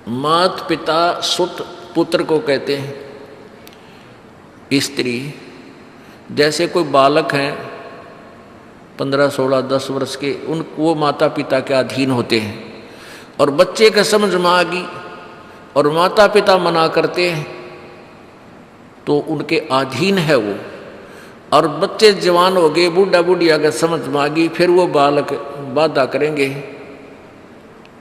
मात पिता सुत पुत्र को कहते हैं। स्त्री, जैसे कोई बालक हैं 15, 16, 10 वर्ष के, वो माता पिता के अधीन होते हैं। और बच्चे का समझ में आ गई और माता पिता मना करते हैं तो उनके अधीन है वो। और बच्चे जवान हो गए, बूढ़ा बुढ़िया का समझ में आ गई, फिर वो बालक बाधा करेंगे,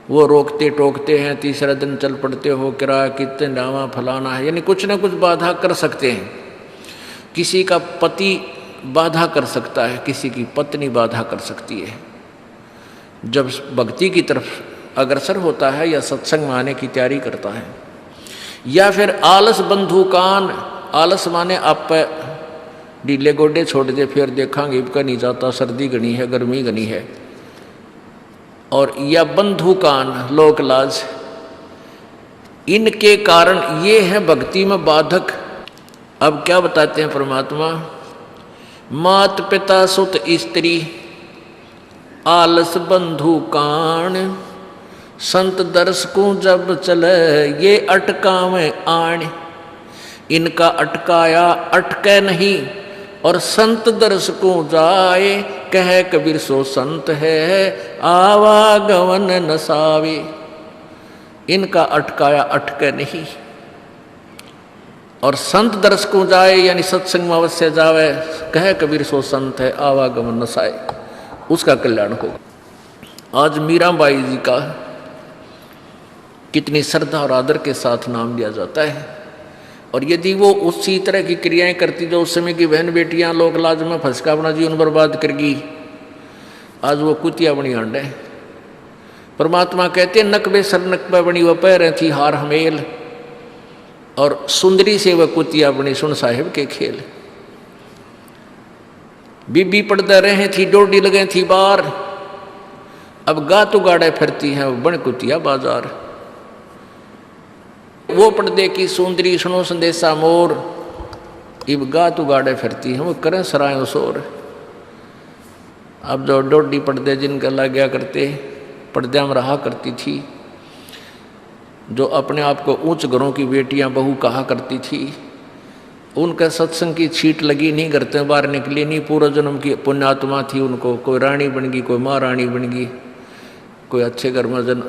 वो रोकते टोकते हैं, तीसरा दिन चल पड़ते हो, किराया कितने डावा फलाना है, यानी कुछ ना कुछ बाधा कर सकते हैं। किसी का पति बाधा कर सकता है, किसी की पत्नी बाधा कर सकती है। जब भक्ति की तरफ अग्रसर होता है या सत्संग में आने की तैयारी करता है, या फिर आलस बंधुकान, आलस माने आप ढीले गोडे छोड़ दे, फिर देखांगे इबका नहीं जाता, सर्दी घनी है, गर्मी घनी है, और या बंधुकान लोक लाज, इनके कारण ये है भक्ति में बाधक। अब क्या बताते हैं परमात्मा, मात पिता सुत स्त्री आलस बंधुकान, संत दर्शकों जब चले ये अटकावे आण, इनका अटकाया अटके नहीं, और संत दर्शकों जाए कह कबीर सो संत है आवागमन नसावे। इनका अटकाया अटके नहीं, और संत दर्शकों जाए यानी सत्संग में अवश्य जावे, कह कबीर सो संत है आवागमन नसाए, उसका कल्याण होगा। आज मीराबाई जी का कितनी श्रद्धा और आदर के साथ नाम लिया जाता है, और यदि वो उसी तरह की क्रियाएं करती जो उस समय की बहन बेटियां लोक लाज में फंसका अपना जीवन बर्बाद करगी, आज वो कुतिया बनी आंडे। परमात्मा कहते नकबे सर नकबे बनी वह पैर थी हार हमेल, और सुंदरी से वह कुतिया बनी सुन साहिब के खेल। बीबी पड़दा रहे थी डोडी लगे थी बार, अब गातु गाड़े फिरती है वो बन कुतिया बाजार। वो पर्दे की सुंदरी सुनो संदेशा मोर, इब गातु गाड़े फिरती है वो करें सरायों शोर। अब जो डोडी पर्दे जिनका लग गया करते, पर्दे में रहा करती थी, जो अपने आप को ऊंच घरों की बेटियां बहू कहा करती थी, उनका सत्संग की छीट लगी, नहीं करते बाहर निकली, नहीं पूर्व जन्म की पुण्यात्मा थी, उनको कोई रानी बन गई, कोई महारानी बन गई, कोई अच्छे घर में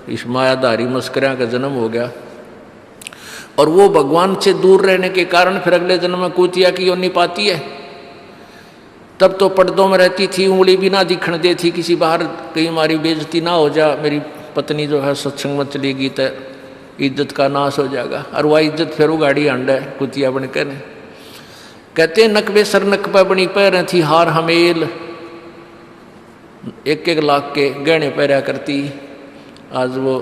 इस मायाधारी मस्करिया का जन्म हो गया। और वो भगवान से दूर रहने के कारण फिर अगले जन्म में कुतिया की योनि पाती है। तब तो पर्दों में रहती थी, उंगली भी ना दिखण दे थी, किसी बाहर कहीं हमारी बेइज्जती ना हो जा, मेरी पत्नी जो है सत्संग में चलेगी तो इज्जत का नाश हो जाएगा, और वह इज्जत फिर उगाड़ी आंडा है कुतिया बनकर। कहते नकबे सर नकबे बनी पैर थी हार हमेल, 1-1 लाख के गहने पहरा करती, आज वो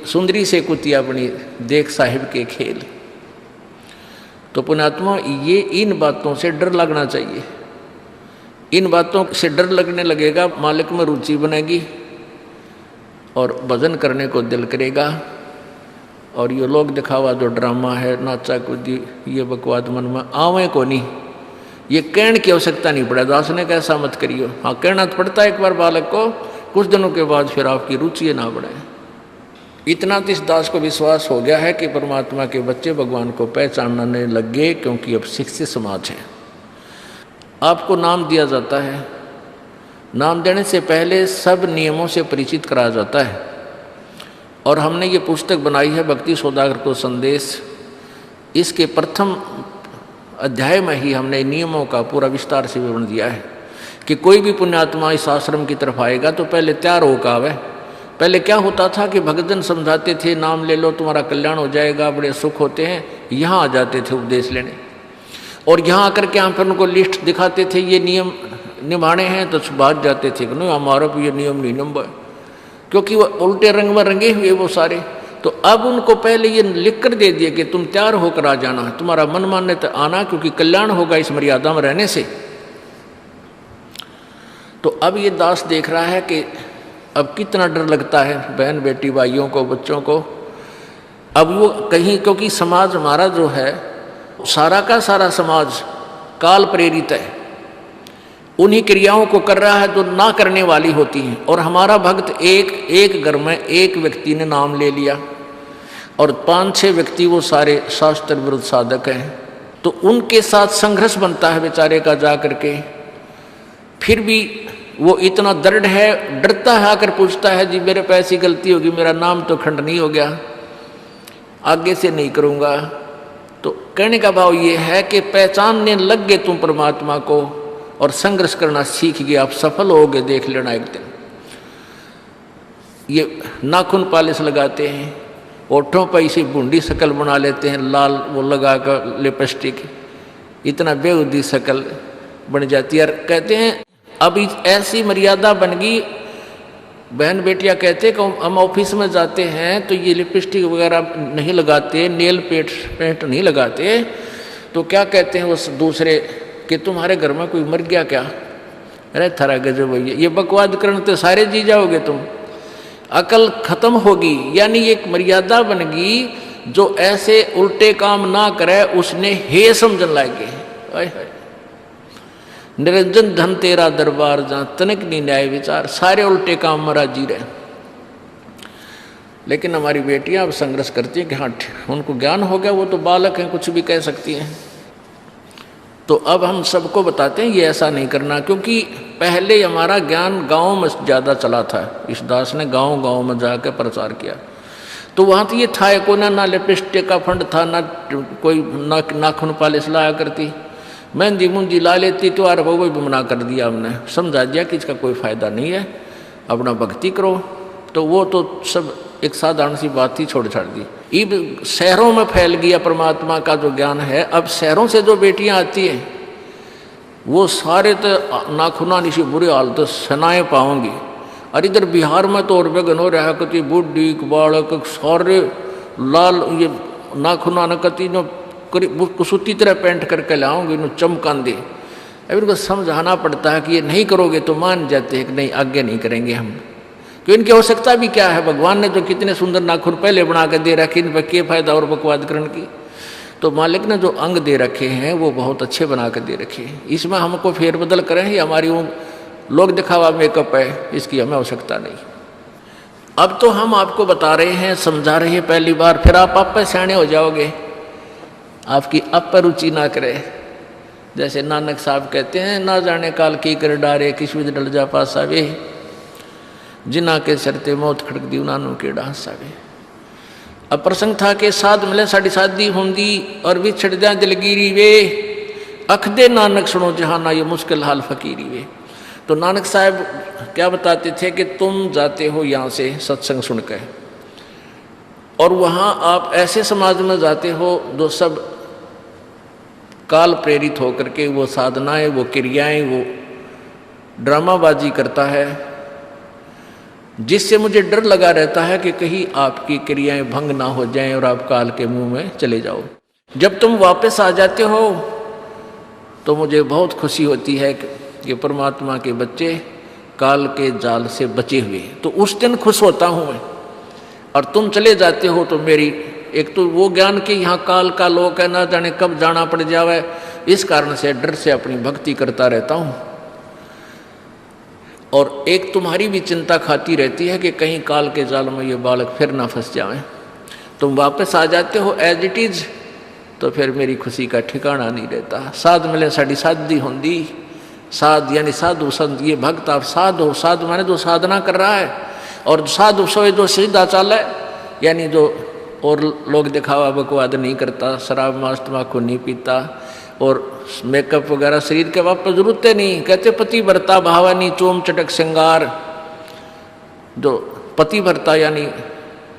सुंदरी से कुतिया बनी देख साहिब के खेल। तो पुण्यात्मा ये इन बातों से डर लगना चाहिए। इन बातों से डर लगने लगेगा, मालिक में रुचि बनेगी और भजन करने को दिल करेगा। और ये लोग दिखावा जो ड्रामा है, नाचा कूदी, ये बकवाद मन में आवे को नहीं, ये कहने की आवश्यकता नहीं पड़ा। दास ने कैसा मत करियो, हाँ कहना तो पड़ता है एक बार बालक को, कुछ दिनों के बाद फिर आपकी रुचि ना बढ़े। इतना तो इस दास को विश्वास हो गया है कि परमात्मा के बच्चे भगवान को पहचानने लग गए, क्योंकि अब शिक्षित समाज है। आपको नाम दिया जाता है, नाम देने से पहले सब नियमों से परिचित कराया जाता है। और हमने ये पुस्तक बनाई है भक्ति सौदागर को संदेश, इसके प्रथम अध्याय में ही हमने नियमों का पूरा विस्तार से विवरण दिया है कि कोई भी पुण्यात्मा इस आश्रम की तरफ आएगा तो पहले तैयार होकर आवे। पहले क्या होता था कि भक्तजन समझाते थे नाम ले लो तुम्हारा कल्याण हो जाएगा, बड़े सुख होते हैं, यहाँ आ जाते थे उपदेश लेने, और यहाँ आकर के हम फिर उनको लिस्ट दिखाते थे ये नियम निभाने हैं, तो भाग जाते थे कि नहीं हमारा भी ये नियम नहीं निभा, क्योंकि वो उल्टे रंग में रंगे हुए वो सारे। तो अब उनको पहले ये लिख कर दे दिए कि तुम तैयार होकर आ जाना, तुम्हारा मन मानने तो आना, क्योंकि कल्याण होगा इस मर्यादा में रहने से। तो अब ये दास देख रहा है कि अब कितना डर लगता है बहन बेटी भाइयों को, बच्चों को। अब वो कहीं, क्योंकि समाज हमारा जो है सारा का सारा समाज काल प्रेरित है, उन्हीं क्रियाओं को कर रहा है जो ना करने वाली होती हैं। और हमारा भक्त एक घर में एक व्यक्ति ने नाम ले लिया, और 5-6 व्यक्ति वो सारे शास्त्र विरुद्ध साधक हैं, तो उनके साथ संघर्ष बनता है बेचारे का जा करके। फिर भी वो इतना दृढ़ है, डरता है, आकर पूछता है जी मेरे पे ऐसी गलती होगी, मेरा नाम तो खंडनी हो गया, आगे से नहीं करूँगा। तो कहने का भाव ये है कि पहचानने लग गए तुम परमात्मा को और संघर्ष करना सीख गए, आप सफल होगे, देख लेना एक दिन। ये नाखून पालिश लगाते हैं, ओठों पर इसी बूंदी शक्ल बना लेते हैं, लाल वो लगा कर लिपस्टिक, इतना बेहुदी शक्ल बन जाती है। कहते हैं अब ऐसी मर्यादा बन गई, बहन बेटियां कहते कि हम ऑफिस में जाते हैं तो ये लिपस्टिक वगैरह नहीं लगाते, नेल पेंट नहीं लगाते, तो क्या कहते हैं उस दूसरे कि तुम्हारे घर में कोई मर गया क्या? अरे थारा गजब भैया, ये बकवाद करने तो सारे जी जाओगे तुम, अकल खत्म होगी। यानी एक मर्यादा बन गई, जो ऐसे उल्टे काम ना करे उसने हे समझन लागे। निरंजन धन तेरा दरबार जहाँ तनिक नहीं न्याय विचार, सारे उल्टे काम में राजी रहे। लेकिन हमारी बेटियां अब संघर्ष करती हैं कि हाँ उनको ज्ञान हो गया, वो तो बालक हैं, कुछ भी कह सकती हैं। तो अब हम सबको बताते हैं ये ऐसा नहीं करना, क्योंकि पहले हमारा ज्ञान गांव में ज़्यादा चला था। इस दास ने गांव गांव में जाकर प्रचार किया, तो वहाँ तो ये था को ना लिपस्टिक का फंड था, ना कोई नाखून पालिश लाया करती, मेहंदी मुंदी ला लेती, त्योहार हो भी मना कर दिया हमने, समझा दिया कि इसका कोई फ़ायदा नहीं है, अपना भक्ति करो। तो वो तो सब एक साधारण सी बात ही छोड़ छाड़ दी। अब शहरों में फैल गया परमात्मा का जो ज्ञान है। अब शहरों से जो बेटियां आती हैं वो सारे तो नाखुना निशी बुरे हाल तो सनाए पाओगी। और इधर बिहार में तो और बेगन हो रहा है, कति बुढ़ी बालक सारे लाल ये नाखुना न कति जो कुसूती तरह पेंट करके लाओगे, इन्हों चमकान दे। अब इनको समझाना पड़ता है कि ये नहीं करोगे तो मान जाते हैं कि नहीं आगे नहीं करेंगे हम, क्योंकि इनकी आवश्यकता भी क्या है। भगवान ने जो कितने सुंदर नाखून पहले बना के दे रखे, इन पर क्या फायदा और बकवाद करने की। तो मालिक ने जो अंग दे रखे हैं वो बहुत अच्छे बना के दे रखे हैं, इसमें हमको फेरबदल करें ये हमारी वो लोग दिखावा मेकअप है, इसकी हमें आवश्यकता नहीं। अब तो हम आपको बता रहे हैं, समझा रहे हैं पहली बार, फिर आप पे सियाने हो जाओगे, आपकी अब पर रुचि ना करे। जैसे नानक साहब कहते हैं, ना जाने काल की कर डारे किस विध डल जा पासा वे, जिना के सरते मौत खड़क दी उनानू के डांसा वे। अब प्रसंग था कि साध मिले साड़ी शादी होंगी और भी छड़ जा दिलगिरी वे, अख दे नानक सुनो जहाना ये मुश्किल हाल फकीरी वे। तो नानक साहब क्या बताते थे कि तुम जाते हो यहाँ से सत्संग सुनकर, और वहाँ आप ऐसे समाज में जाते हो जो सब काल प्रेरित होकर के वो साधनाएं, वो क्रियाएं, वो ड्रामाबाजी करता है, जिससे मुझे डर लगा रहता है कि कहीं आपकी क्रियाएं भंग ना हो जाएं और आप काल के मुंह में चले जाओ। जब तुम वापस आ जाते हो तो मुझे बहुत खुशी होती है कि परमात्मा के बच्चे काल के जाल से बचे हुए, तो उस दिन खुश होता हूँ मैं। और तुम चले जाते हो तो मेरी एक तो वो ज्ञान कि यहाँ काल का लोक है, ना जाने कब जाना पड़ जावे, इस कारण से डर से अपनी भक्ति करता रहता हूँ। और एक तुम्हारी भी चिंता खाती रहती है कि कहीं काल के जाल में ये बालक फिर ना फंस जाएं। तुम वापस आ जाते हो एज इट इज, तो फिर मेरी खुशी का ठिकाना नहीं रहता। साध मिले साड़ी साधी होंगी, साध यानी साधु संत, ये भक्त आप साध हो, साध माने जो साधना कर रहा है, और साधु सोए जो सीधा चाल है, यानी जो और लोग दिखावा बकवाद नहीं करता, शराब मांस तम्बाकू नहीं पीता, और मेकअप वगैरह शरीर के वापस जरूरत नहीं। कहते पति भरता भावानी चोम चटक श्रृंगार, जो पति भरता यानी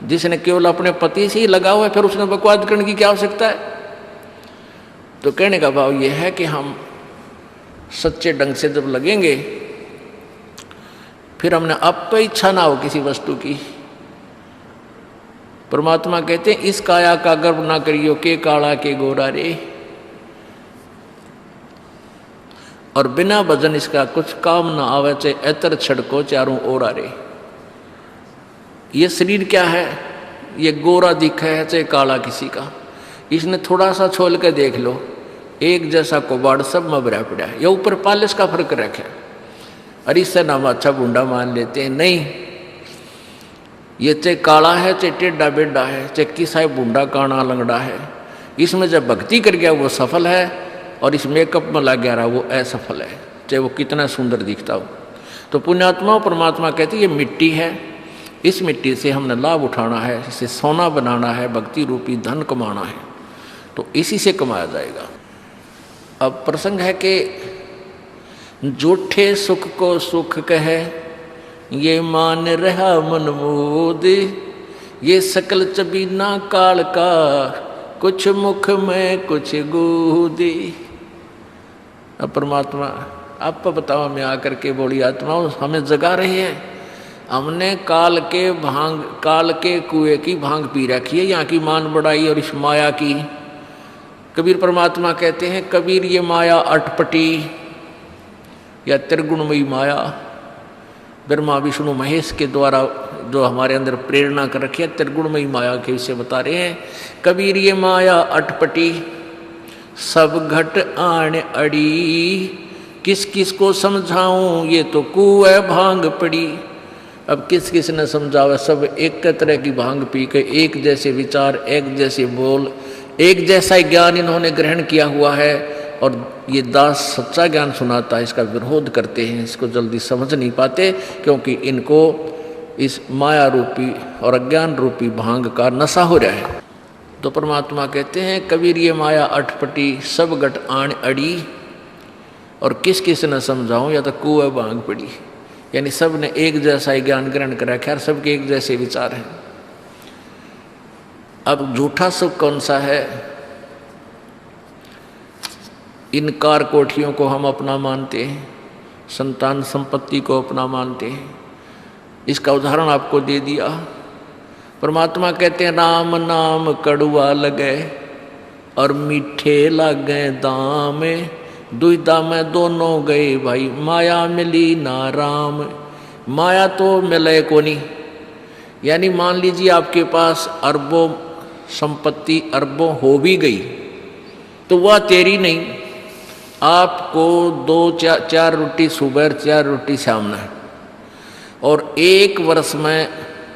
जिसने केवल अपने पति से ही लगा हुआ है, फिर उसने बकवाद करने की क्या आवश्यकता है। तो कहने का भाव यह है कि हम सच्चे ढंग से जब लगेंगे, फिर हमने अब पे इच्छा ना हो किसी वस्तु की। परमात्मा कहते हैं इस काया का गर्व ना करियो के काला के गोरा रे, और बिना भजन इसका कुछ काम ना आवे, चाहे एतर छड़को चारों ओरा रे। ये शरीर क्या है, ये गोरा दिखा है चाहे काला किसी का, इसने थोड़ा सा छोल के देख लो, एक जैसा कोबाड़ सब में भरा पड़ा है, या ऊपर पालिश का फर्क रखे, और इससे नाम अच्छा बूंदा मान लेते हैं। नहीं, ये चाहे काला है, चाहे टेढ़ा बेढ़ा है, चाहे किसा बूढ़ा काना लंगड़ा है, इसमें जब भक्ति कर गया वो सफल है, और इस मेकअप में लग गया रहा वो असफल है, चाहे वो कितना सुंदर दिखता हो। तो पुण्यात्मा परमात्मा कहते ये मिट्टी है, इस मिट्टी से हमने लाभ उठाना है, इसे सोना बनाना है, भक्ति रूपी धन कमाना है, तो इसी से कमाया जाएगा। अब प्रसंग है कि झूठे सुख को सुख कहे, ये मान रहा मन मोद, ये सकल चबीना काल का, कुछ मुख में कुछ गोदी। अब परमात्मा आप बताओ, मैं आकर के बोली आत्माओं हमें जगा रहे हैं, हमने काल के कुएं की भांग पी रखी है, यहाँ की मान बढ़ाई और इस माया की। कबीर परमात्मा कहते हैं, कबीर ये माया अटपटी या त्रिगुणमयी माया, ब्रह्मा विष्णु महेश के द्वारा जो हमारे अंदर प्रेरणा कर रखी है, त्रिगुणमयी माया के विषय बता रहे हैं। कबीर ये माया अटपटी, सब घट आण अड़ी, किस किस को समझाऊं, ये तो कुएं भांग पड़ी। अब किस किस ने समझावा, सब एक तरह की भांग पी के एक जैसे विचार, एक जैसे बोल, एक जैसा ज्ञान इन्होंने ग्रहण किया हुआ है, और ये दास सच्चा ज्ञान सुनाता है, इसका विरोध करते हैं, इसको जल्दी समझ नहीं पाते, क्योंकि इनको इस माया रूपी और अज्ञान रूपी भांग का नशा हो रहा है। तो परमात्मा कहते हैं, कबीर ये माया अटपटी, सब घट आण अड़ी, और किस किस न समझाऊं, या तो कुएं भांग पड़ी, यानी सब ने एक जैसा ही ज्ञान ग्रहण कर रखा है, सबके एक जैसे विचार हैं। अब झूठा सुख कौन सा है? इन कार कोठियों को हम अपना मानते हैं, संतान संपत्ति को अपना मानते हैं। इसका उदाहरण आपको दे दिया। परमात्मा कहते हैं, राम नाम कड़ुआ लगे और मीठे लागे दाम, दुविधा में दोनों गए भाई, माया मिली ना राम। माया तो मिले को नहीं, यानी मान लीजिए आपके पास अरबों संपत्ति अरबों हो भी गई, तो वह तेरी नहीं, आपको 2-4 रोटी सुबह 4 रोटी शाम है, और एक वर्ष में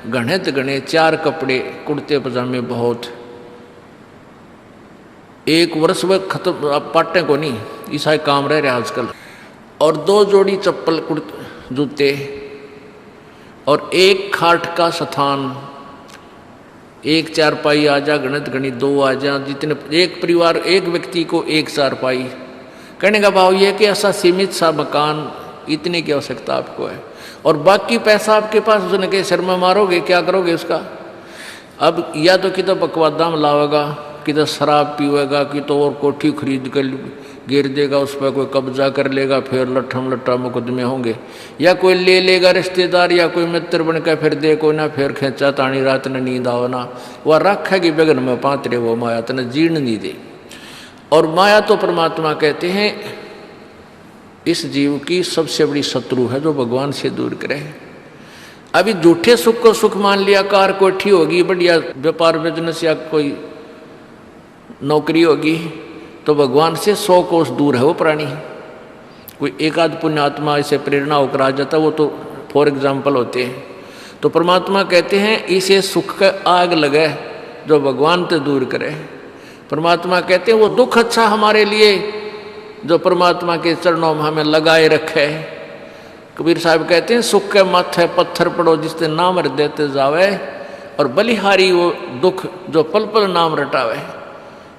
गणित गणे 4 कपड़े कुर्ते पजामे बहुत, एक वर्ष में खत्म, आप पाटे को नहीं, ऐसा काम रह रहा आजकल। और 2 जोड़ी चप्पल जूते, और एक खाट का स्थान, एक चारपाई आ जा, गणित गणी 2 आ जा, जितने एक परिवार एक व्यक्ति को एक चारपाई। कहने का भाव यह कि ऐसा सीमित सा मकान, इतने की आवश्यकता आपको है, और बाकी पैसा आपके पास, उसने कहे शर्म मारोगे, क्या करोगे उसका? अब या तो कि तो बकवादा में लावेगा, कि तो शराब पीवेगा, कि तो और कोठी खरीद कर गिर देगा, उस पर कोई कब्जा कर लेगा, फिर लट्ठम लट्ठा मुकदमे होंगे, या कोई ले लेगा रिश्तेदार, या कोई मित्र बन कर फिर देखो ना, फिर खेचा तानी रात ने नींद आओ ना, वह रखेगी बगन में पात्रे, वो माया तने जीर्ण नहीं दे। और माया तो परमात्मा कहते हैं इस जीव की सबसे बड़ी शत्रु है, जो भगवान से दूर करे। अभी झूठे सुख को सुख मान लिया, कार कोठी होगी, बढ़िया व्यापार बिजनेस या कोई नौकरी होगी, तो भगवान से 100 कोस दूर है वो प्राणी। कोई एक आध पुण्यात्मा इसे प्रेरणा होकर आ जाता, वो तो फॉर एग्जाम्पल होते हैं। तो परमात्मा कहते हैं इसे सुख का आग लगे जो भगवान से दूर करे। परमात्मा कहते हैं वो दुख अच्छा हमारे लिए जो परमात्मा के चरणों में हमें लगाए रखे। कबीर साहब कहते हैं सुख के माथे पत्थर पड़ो जिससे नाम देते जावे, और बलिहारी वो दुख जो पल पल नाम रटावे।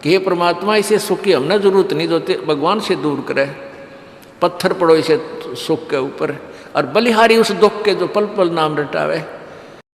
कि हे परमात्मा इसे सुख की हमने जरूरत नहीं, जो भगवान से दूर करे। पत्थर पड़ो इसे सुख के ऊपर, और बलिहारी उस दुख के जो पल पल नाम रटावे।